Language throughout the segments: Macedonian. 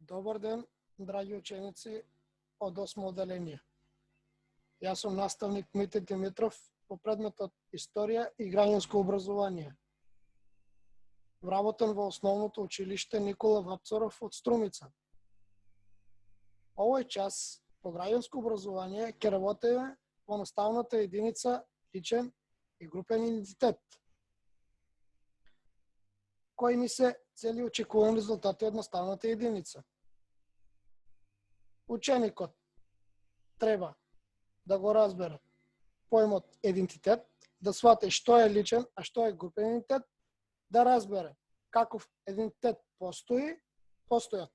Добър ден, драги ученици от 8 отделение. Аз съм наставник Мите Димитров по предметът История и гражданско образование. Работен в основното училище Никола Вапцаров от Струмица. Овој час по гражданско образование ќе работиме по наставната единица личен и групен идентитет. Кои ни се цели очекувани резултати от наставната единица? Ученикот треба да го разбере поимот идентитет, да свати што е личен, а што е групен идентитет, да разбере каков идентитет постојат.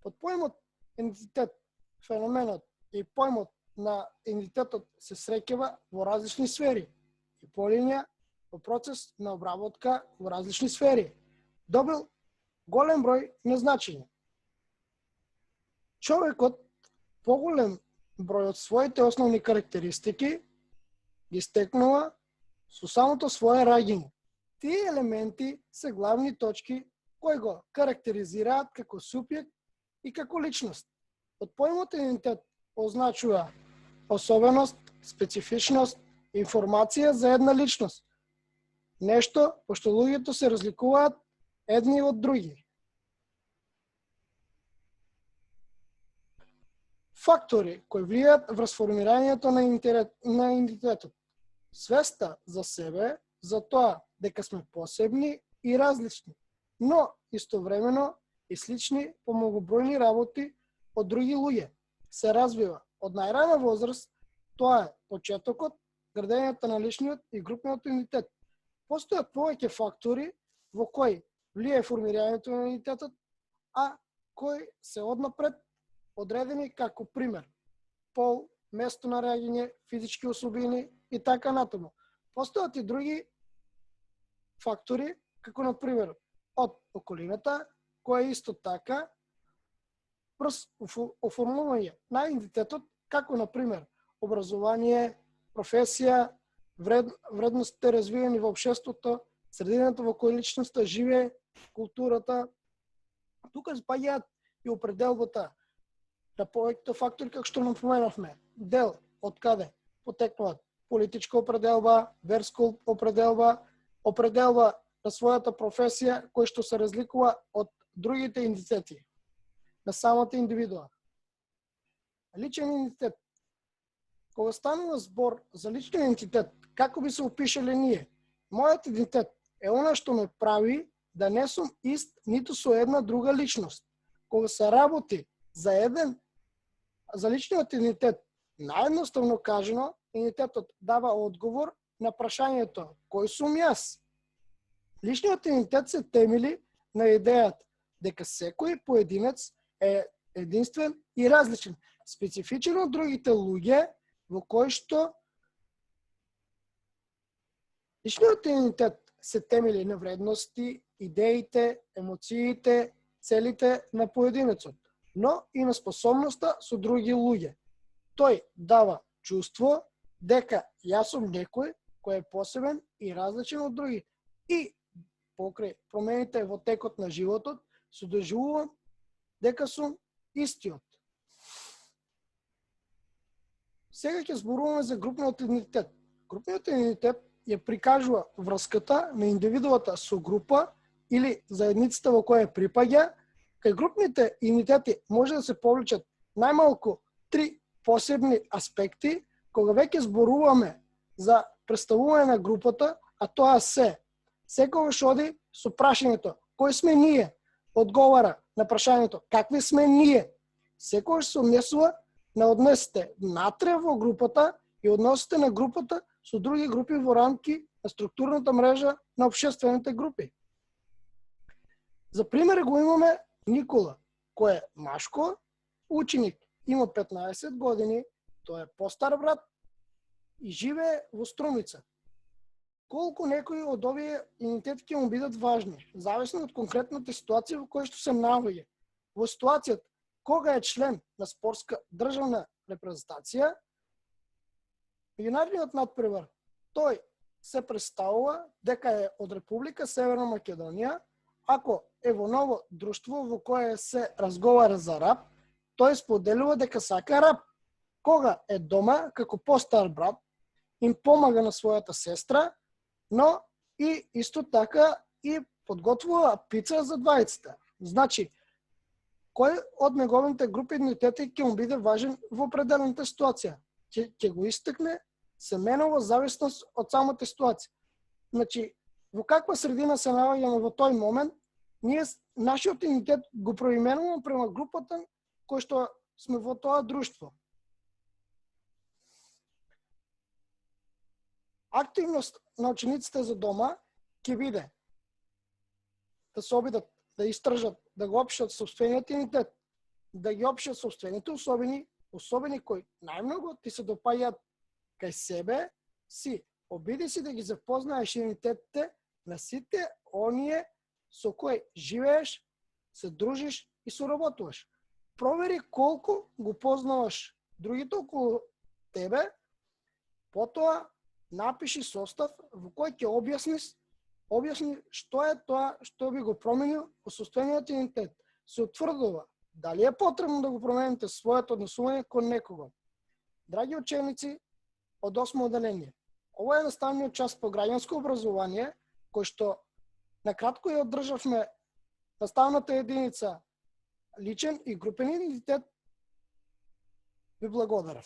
Под поимот идентитет, феноменот и поимот на идентитетот се среќава во различни сфери и по линија во процес на обработка во различни сфери. Добил голем број на значења. Човекот поголем број од своите основни карактеристики ги стекнува со самото свое раѓање. Тие елементи се главни точки кои го карактеризираат како субјект и како личност. Од поимот идентитет означува особеност, специфичност, информација за една личност. Нешто пошто луѓето се разликуваат едни од други. Фактори кои влијаат врз формирањето на идентитетот. Свеста за себе, за тоа дека сме посебни и различни, но истовремено и слични по многобројни работи од други луѓе. Се развива од најрана возраст, тоа е почетокот, градењето на личниот и групниот идентитет. Постојат повеќе фактори во кои влијае формирањето на идентитетот, а кои се однапред одредени како пример: пол, место на раѓање, физички особини и така натаму. Постојат и други фактори, како на пример од околината, која исто така врз оформување на идентитетот, како на пример образование, професија, вредностите развиени во општеството, средината во која личноста живее, културата. Тука спаѓаат и определбата на повеќето фактори, како што напоменавме. Дел од каде потекнуваат политичка определба, верска определба, определба на својата професија, кој што се разликува од другите идентитети на самата индивидуа. Личен идентитет. Кога станува збор за личен идентитет, како би се опишале ние? Мојот идентитет е она што ме прави да не сум ист ниту со една друга личност. Кога се работи за личниот идентитет, наједноставно кажано, идентитетот дава одговор на прашањето кој сум јас. Личниот идентитет се темели на идејата дека секој поединец е единствен и различен, специфичен од другите луѓе, во кој што личниот идентитет се темели на вредности, идеите, емоциите, целите на поединецот, но и на способноста со други луѓе. Тој дава чувство дека јас сум некој кој е посебен и различен од други и покрај промените во текот на животот се доживувам дека сум истиот. Сега ќе зборуваме за групниот идентитет. Групниот идентитет ја прикажува врската на индивидуата со група или заедницата во која припаѓа. Кај групните идентитети може да се повлечат најмалку 3 посебни аспекти, кога веќе зборуваме за представување на групата, а тоа се секогаш оди со прашањето кој сме ние, одговара на прашањето какви сме ние. Секогаш се однесува на однесите натре во групата и односите на групата со други групи во рамки на структурната мрежа на општествените групи. За пример го имаме Никола, кој е машко, ученик, има 15 години, тој е постар брат и живее во Струмица. Колку некои од овие идентитети ќе му бидат важни, зависно од конкретната ситуација во која што се наоѓа. Во ситуацијата кога е член на спортска државна репрезентација, меѓународниот надпревар, тој се представува дека е од Република Северна Македонија, ако е во ново друштво во кое се разговара за раб, тој споделува дека сака раб. Кога е дома, како постар брат, им помага на својата сестра, но и исто така и подготвува пица за двајцата. Значи, кој од неговите групи идентитети ќе му биде важен во определената ситуација? Ќе го истакне семеново зависност од самата ситуација. Значи, во каква средина се наоѓаме во тој момент, ние нашиот идентитет го проименуваме према групата кој што сме во тоа друштво. Активност на учениците за дома ќе биде да се обидат да истражат, да го опишат собствениот идентитет, да ги опишат собствените особени кои најмногу ти се допаѓаат кај себе, си обиди си да ги запознаеш идентитетите на сите оние со кои живееш, се дружиш и соработуваш. Провери колку го познаваш другите околу тебе, потоа напиши состав во кој ќе објасни што е тоа што би го променил во собствениот идентитет. Се утврдува дали е потребно да го промените своето однесување кон некого. Драги ученици од 8 оделение, ова е наставниот час по граѓанско образование, кој што накратко ја одржавме наставната единица личен и групен идентитет. Ви благодарам.